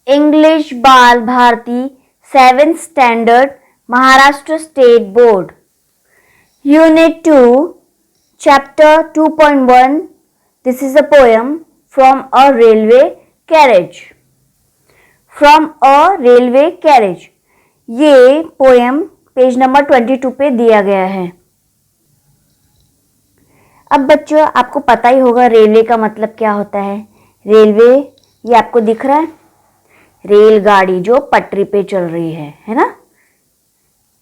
English Bal Bharati 7th standard Maharashtra state board unit 2 chapter 2.1 this is a poem from a railway carriage. From a railway carriage ये poem page number 22 पे दिया गया है। अब बच्चों आपको पता ही होगा रेलवे का मतलब क्या होता है। रेलवे ये आपको दिख रहा है, रेलगाड़ी जो पटरी पे चल रही है ना।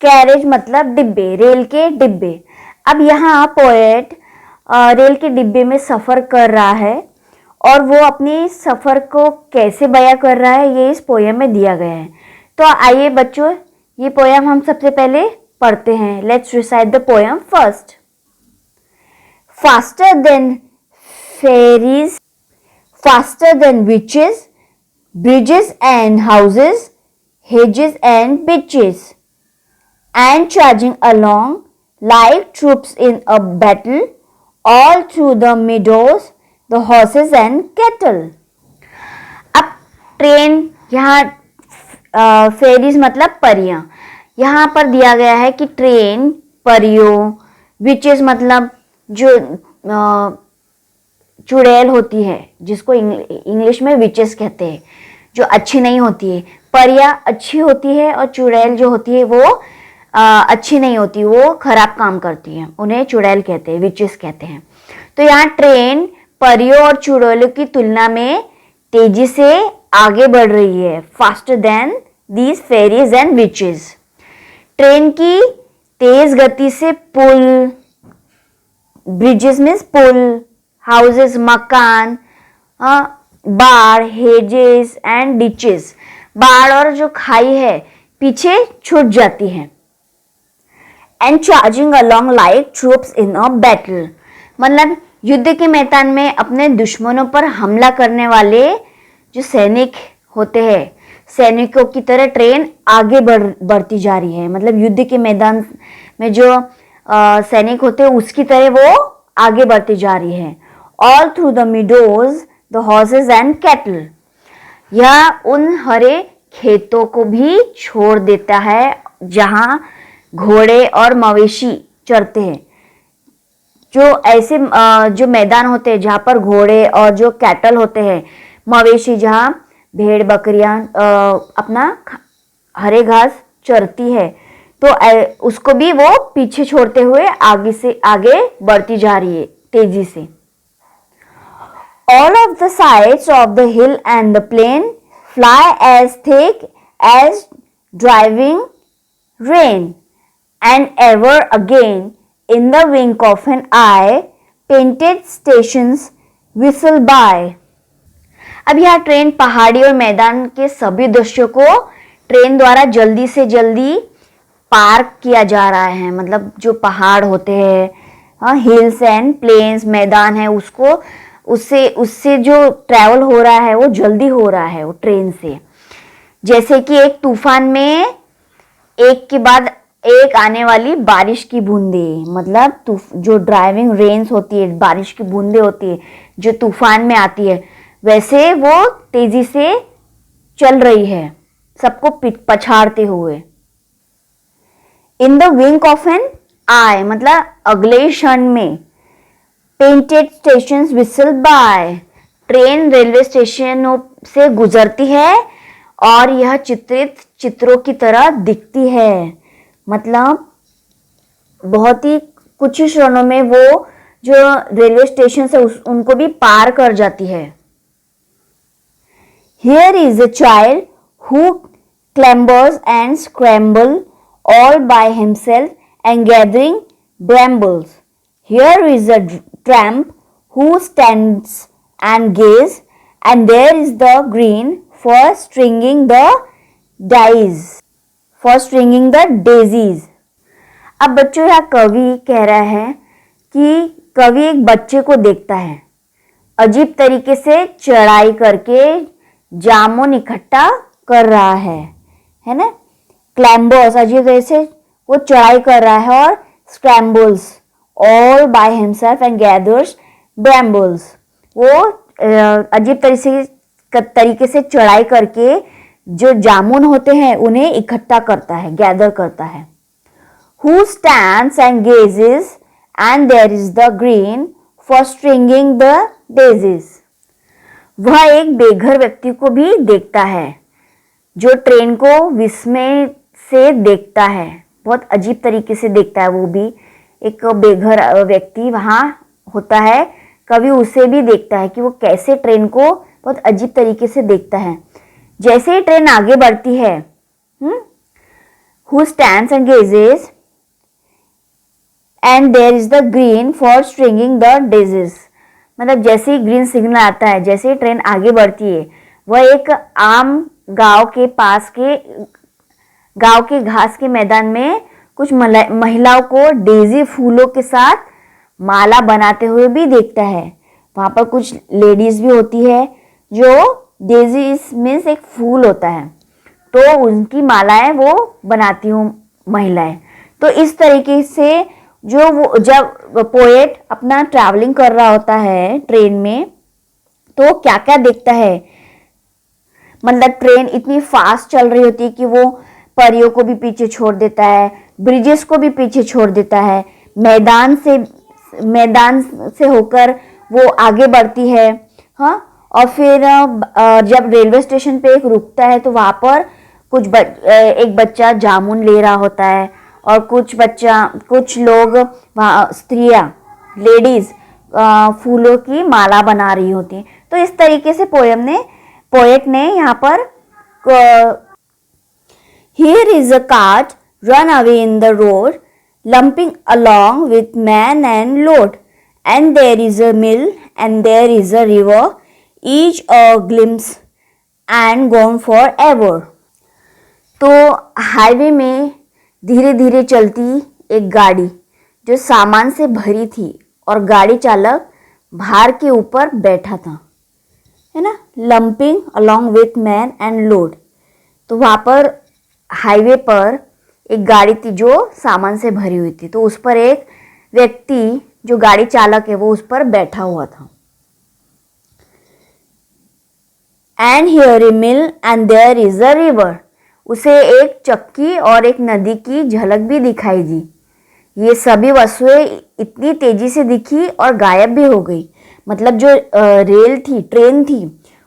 कैरेज मतलब डिब्बे, रेल के डिब्बे। अब यहाँ पोएट रेल के डिब्बे में सफर कर रहा है और वो अपनी सफर को कैसे बयां कर रहा है ये इस पोएम में दिया गया है। तो आइए बच्चों ये पोएम हम सबसे पहले पढ़ते हैं। Let's recite the poem first. Faster than ferries, faster than witches, bridges and houses, hedges and bitches, and charging along like troops in a battle, all through the meadows, the horses and cattle. अब train यहाँ fairies मतलब परियां, यहाँ पर दिया गया है कि ट्रेन परियों, विचेस मतलब जो चुड़ैल होती है जिसको इंग्लिश में विचेस कहते हैं, जो अच्छी नहीं होती है। परियां अच्छी होती है और चुड़ैल जो होती है वो अच्छी नहीं होती, वो खराब काम करती है, उन्हें चुड़ैल कहते हैं, विचेस कहते हैं। तो यहाँ ट्रेन परियों और चुड़ैलों की तुलना में तेजी से आगे बढ़ रही है। Faster than these fairies and witches. Train की तेज गति से पुल, ब्रिजेस मीन्स पुल, हाउसेस मकान, बाढ़, हेजेस एंड डिचेस, बाढ़ और जो खाई है पीछे छूट जाती है। And charging along like troops in a battle मतलब युद्ध के मैदान में अपने दुश्मनों पर हमला करने वाले जो सैनिक होते हैं, सैनिकों की तरह ट्रेन आगे बढ़ती जा रही है। मतलब युद्ध के मैदान में जो सैनिक होते हैं उसकी तरह वो आगे बढ़ती जा रही है। All through the meadows the horses and cattle, यह उन हरे खेतों को भी छोड़ देता है जहां घोड़े और मवेशी चरते हैं। जो ऐसे जो मैदान होते हैं जहां पर घोड़े और जो कैटल होते हैं, मवेशी, जहां भेड़ बकरियां अपना हरे घास चरती है, तो उसको भी वो पीछे छोड़ते हुए आगे से आगे बढ़ती जा रही है तेजी से। All of the sides of the hill and the plain fly as thick as driving rain, and ever again in the wink of an eye painted stations whistle by. अब यह ट्रेन पहाड़ी और मैदान के सभी दृश्यों को ट्रेन द्वारा जल्दी से जल्दी पार किया जा रहा है। मतलब जो पहाड़ होते हैं, हिल्स एंड प्लेन्स, मैदान है, उसको उससे जो ट्रैवल हो रहा है वो जल्दी हो रहा है वो ट्रेन से। जैसे कि एक तूफान में एक के बाद एक आने वाली बारिश की बूंदे, मतलब जो ड्राइविंग रेन्स होती है, बारिश की बूंदे होती है जो तूफान में आती है, वैसे वो तेजी से चल रही है सबको पछाड़ते हुए। In the wink of an eye मतलब अगले क्षण में। Painted station whistle by, train railway स्टेशनों से गुजरती है और यह चित्रित चित्रों की तरह दिखती है। मतलब बहुत ही कुछ ही क्षणों में वो जो रेलवे स्टेशन से उनको भी पार कर जाती है। Here is a child who clambers and scrambles all by himself and gathering brambles. Here is a tramp who stands and gazes, and there is the green for stringing the daisies. अब बच्चों यह कवि कह रहा है कि कवि एक बच्चे को देखता है अजीब तरीके से चढ़ाई करके जामुन इकट्ठा कर रहा है ना। क्लैम्बर्स अजीब तरह से वो चढ़ाई कर रहा है, और scrambles all by himself and gathers brambles, वो अजीब तरह से तरीके से चढ़ाई करके जो जामुन होते हैं उन्हें इकट्ठा करता है, गैदर करता है। Who stands and gazes and there is the green for stringing the daisies। वह एक बेघर व्यक्ति को भी देखता है जो ट्रेन को विस्मय से देखता है, बहुत अजीब तरीके से देखता है। वो भी एक बेघर व्यक्ति वहाँ होता है, कभी उसे भी देखता है कि वो कैसे ट्रेन को बहुत अजीब तरीके से देखता है। जैसे ही ट्रेन आगे बढ़ती है, Who stands and gazes and there is the green for stringing the daisies। मतलब जैसे ही ग्रीन सिग्नल आता है, जैसे ही ट्रेन आगे बढ़ती है, वह एक आम गांव के घास के मैदान में कुछ महिलाओं को डेजी फूलों के साथ माला बनाते हुए भी देखता है। वहां पर कुछ लेडीज भी होती है जो डेजी मीन्स एक फूल होता है, तो उनकी मालाएं वो बनाती हूँ महिलाएं। तो इस तरीके से जब पोएट अपना ट्रैवलिंग कर रहा होता है ट्रेन में, तो क्या क्या देखता है। मतलब ट्रेन इतनी फास्ट चल रही होती है कि वो परियों को भी पीछे छोड़ देता है, ब्रिजेस को भी पीछे छोड़ देता है, मैदान से होकर वो आगे बढ़ती है। हाँ, और फिर जब रेलवे स्टेशन पे एक रुकता है तो वहाँ पर एक बच्चा जामुन ले रहा होता है और कुछ लोग वहाँ स्त्रियाँ लेडीज फूलों की माला बना रही होती हैं। तो इस तरीके से पोएट ने यहाँ पर Here is a cart run away in the road, lumping along with man and load, and there is a mill and there is a river, each a glimpse and gone forever। तो highway में धीरे धीरे चलती एक गाड़ी जो सामान से भरी थी और गाड़ी चालक भार के ऊपर बैठा था, है ना, lumping along with man and load. तो वहाँ पर हाईवे पर एक गाड़ी थी जो सामान से भरी हुई थी, तो उस पर एक व्यक्ति जो गाड़ी चालक है वो उस पर बैठा हुआ था। And here a mill and there is a river. उसे एक चक्की और एक नदी की झलक भी दिखाई दी। ये सभी वस्तुएं इतनी तेजी से दिखी और गायब भी हो गई। मतलब जो ट्रेन थी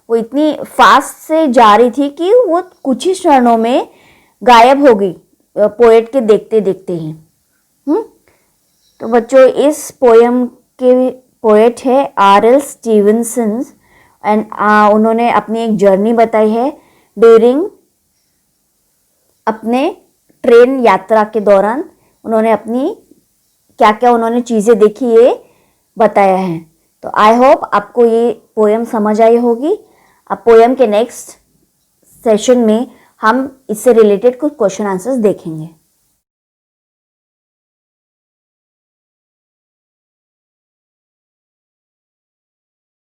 वो इतनी फास्ट से जा रही थी कि वो कुछ ही क्षणों में गायब हो गई पोएट के देखते देखते ही। तो बच्चों, इस पोएम के पोएट है R.L. स्टीवेंसन एंड उन्होंने अपनी एक जर्नी बताई है ड्यूरिंग अपने ट्रेन यात्रा के दौरान। उन्होंने अपनी क्या क्या उन्होंने चीज़ें देखी ये बताया है। तो आई होप आपको ये पोएम समझ आई होगी। अब पोएम के नेक्स्ट सेशन में हम इससे रिलेटेड कुछ क्वेश्चन आंसर्स देखेंगे।